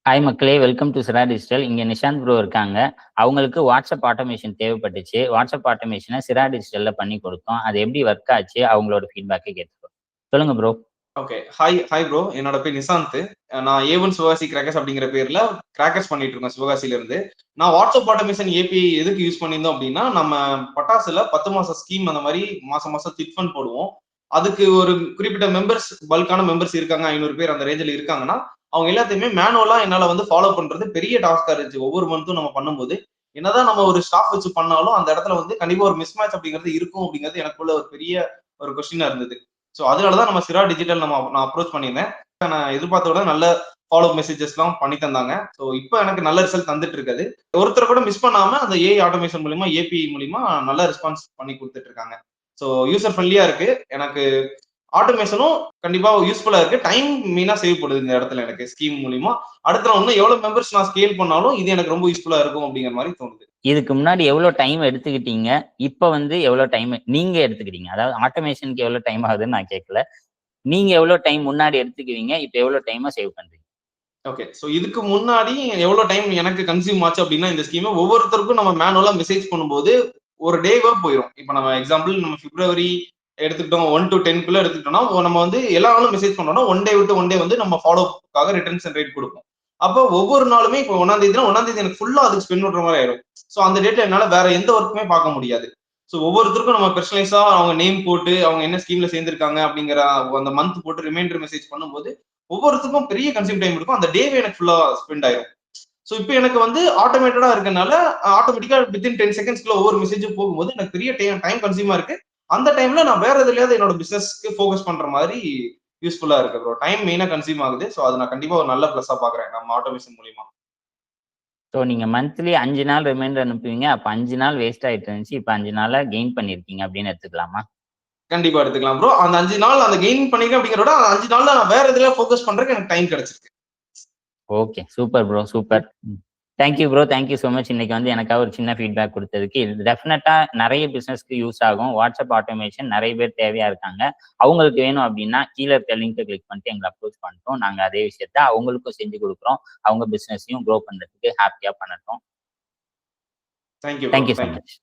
Hi மக்களே, welcome to Zira digital. இங்க Nishanth bro இருக்காங்க. அவங்களுக்கு வாட்ஸ்அப் ஆட்டோமேஷன் தேவைப்பட்டுச்சு. வாட்ஸ்அப் ஆட்டோமேஷனை சிரா டிஜிட்டல்ல பண்ணி கொடுத்தோம். அது எப்படி ஒர்க் ஆச்சு, அவங்களோட ஃபீட்பேக்கை கேட்டுக்கோ. சொல்லுங்க ப்ரோ. ஓகே. Hi bro. என்னோட பேர் நிசாந்த். நான் A1 சிவகாசி கிராக்கர்ஸ் அப்படிங்கிற பேர்ல கிராக்கர்ஸ் பண்ணிட்டு இருக்கேன் சிவகாசில இருந்து. நான் வாட்ஸ்அப் ஆட்டோமேஷன் ஏபிஐ எதுக்கு யூஸ் பண்ணியிருந்தோம் அப்படின்னா, நம்ம பட்டாசுல 10 மாச ஸ்கீம் அந்த மாதிரி மாசம் மாசம் சிட் ஃபண்ட் போடுவோம். அதுக்கு ஒரு குறிப்பிட்ட மெம்பர்ஸ், பல்கான மெம்பர்ஸ் இருக்காங்க, 500 பேர் அந்த ரேஞ்சில் இருக்காங்கன்னா, அவங்க எல்லாத்தையுமே மேனுவலா என்னால வந்து ஃபாலோ பண்றது பெரிய டாஸ்கா இருந்துச்சு. ஒவ்வொரு மந்த்தும் நம்ம பண்ணும்போது என்னதான் நம்ம ஒரு ஸ்டாஃப் வச்சு பண்ணாலும் அந்த இடத்துல வந்து கண்டிப்பா ஒரு மிஸ் மேட்ச் அப்படிங்கிறது இருக்கும் அப்படிங்கிறது எனக்குள்ள ஒரு பெரிய ஒரு கொஸ்டினா இருந்தது. ஸோ அதனாலதான் நம்ம சிரா டிஜிட்டல் நான் அப்ரோச் பண்ணியிருந்தேன். நான் எதிர்பார்த்த விட நல்ல ஃபாலோ மெசேஜஸ் எல்லாம் பண்ணி தந்தாங்க. ஸோ இப்போ எனக்கு நல்ல ரிசல்ட் தந்துட்டு இருக்காது. ஒருத்தர் கூட மிஸ் பண்ணாம அந்த ஏஐ ஆட்டோமேஷன் மூலியமா, ஏபிஐ மூலியமா நல்ல ரெஸ்பான்ஸ் பண்ணி கொடுத்துட்டு இருக்காங்க. ஸோ யூசர் ஃப்ரெண்ட்லியா இருக்கு. எனக்கு ஆட்டோமேஷனும் கண்டிப்பா யூஸ்ஃபுல்லா இருக்கு. டைம் மெயினா சேவ் பண்ணுது இந்த இடத்துல எனக்கு ஸ்கீம் மூலியமா. அடுத்த இன்னும் எவ்வளவு மெம்பர்ஸ் நான் ஸ்கேல் பண்ணாலும் இது எனக்கு ரொம்ப யூஸ்ஃபுல்லா இருக்கும் அப்படிங்கிற மாதிரி தோணுது. இதுக்கு முன்னாடி எவ்வளோ டைம் எடுத்துக்கிட்டீங்க? இப்போ வந்து எவ்வளோ டைம் நீங்க எடுத்துக்கிட்டீங்க? அதாவது ஆட்டோமேஷனுக்கு எவ்வளோ டைம் ஆகுதுன்னு நான் கேட்கல. நீங்க எவ்வளோ டைம் முன்னாடி எடுத்துக்குவீங்க? இப்போ எவ்வளோ டைமை சேவ் பண்றீங்க? ஓகே. ஸோ இதுக்கு முன்னாடி எவ்வளவு டைம் எனக்கு கன்சியூம் ஆச்சு அப்படின்னா, இந்த ஸ்கீமை ஒவ்வொருத்தருக்கும் நம்ம மேனுவலா மெசேஜ் பண்ணும்போது ஒரு டேவா போயிடும். இப்போ நம்ம எக்ஸாம்பிள் நம்ம பிப்ரவரி எடுத்துக்கிட்டோம் 1 to 10 எடுத்துக்கிட்டோம்னா, நம்ம வந்து எல்லா நாளும் மெசேஜ் பண்ணோம்னா ஒன் டே விட்டு ஒன் டே வந்து நம்ம ஃபாலோக்காக ரிட்டர்ன்ஸ் ரேட் கொடுப்போம். அப்போ ஒவ்வொரு நாளுமே இப்போ 1ஆம் தேதினா 1ஆம் தேதி எனக்கு ஃபுல்லா அதுக்கு ஸ்பெண்ட் பண்ற மாதிரி ஆயிடும். ஸோ அந்த டேட்ல என்னால வேற எந்த ஒர்க்குமே பார்க்க முடியாது. ஸோ ஒவ்வொருத்தருக்கும் நம்ம பெர்சனலைஸா அவங்க நேம் போட்டு அவங்க என்ன ஸ்கீம்ல சேர்ந்திருக்காங்க அப்படிங்கிற அந்த மந்த் போட்டு ரிமைண்டர் மெசேஜ் பண்ணும்போது ஒவ்வொருத்துக்கும் பெரிய கன்சியூம் டைம் இருக்கும். அந்த டேவே எனக்கு ஃபுல்லா ஸ்பெண்ட் ஆயிரும். ஸோ இப்போ எனக்கு வந்து ஆட்டோமேட்டடா இருக்கனால ஆட்டோமேட்டிக்கா வித்தின் 10 செகண்ட்ஸ்க்குள்ள ஒவ்வொரு மெசேஜும் போகும்போது எனக்கு பெரிய டைம் கன்சியூமா இருக்கு. அந்த டைம்ல நான் வேற எதுலயாவது என்னோட பிசினஸ்க்கு ஃபோக்கஸ் பண்ற மாதிரி யூஸ்ஃபுல்லா இருக்கு ப்ரோ. டைம் மெயினா கன்சியூம் ஆகுது. ஸோ அதை நான் கண்டிப்பா ஒரு நல்ல பிளஸ்ஸா பாக்குறேன் நம்ம ஆட்டோமேஷன் மூலியமா. ஸோ நீங்க மந்த்லி 5 நாள் ரிமைண்டர் அனுப்புவீங்க. அப்போ 5 நாள் வேஸ்ட் ஆயிட்டு இருந்துச்சு. இப்போ 5 நாளா கெயின் பண்ணிருக்கீங்க அப்படின்னு எடுத்துக்கலாமா? கண்டிப்பா எடுத்துக்கலாம் ப்ரோ. அந்த 5 நாள் அந்த கெயின் பண்ணிருக்கேன் அப்படிங்கிறத அந்த 5 நாள்ல நான் வேற எதுல ஃபோக்கஸ் பண்றதுக்கு எனக்கு டைம் கிடைச்சிருக்கு. Okay. Super bro. Super. Thank you bro. Thank you so much. இன்னைக்கு வந்து எனக்காக ஒரு சின்ன ஃபீட்பேக் கொடுத்ததுக்கு. இது டெஃபினட்டா நிறைய பிசினஸ்க்கு யூஸ் ஆகும். வாட்ஸ்அப் ஆட்டோமேஷன் நிறைய பேர் தேவையா இருக்காங்க. அவங்களுக்கு வேணும் அப்படின்னா கீழே இருக்க லிங்கை கிளிக் பண்ணிட்டு எங்களை அப்ரோச் பண்ணிட்டோம். நாங்கள் அதே விஷயத்த அவங்களுக்கும் செஞ்சு கொடுக்குறோம். அவங்க பிசினஸையும் க்ரோ பண்றதுக்கு ஹாப்பியா பண்ணட்டும். Thank you bro. Thank you so thank you. Much.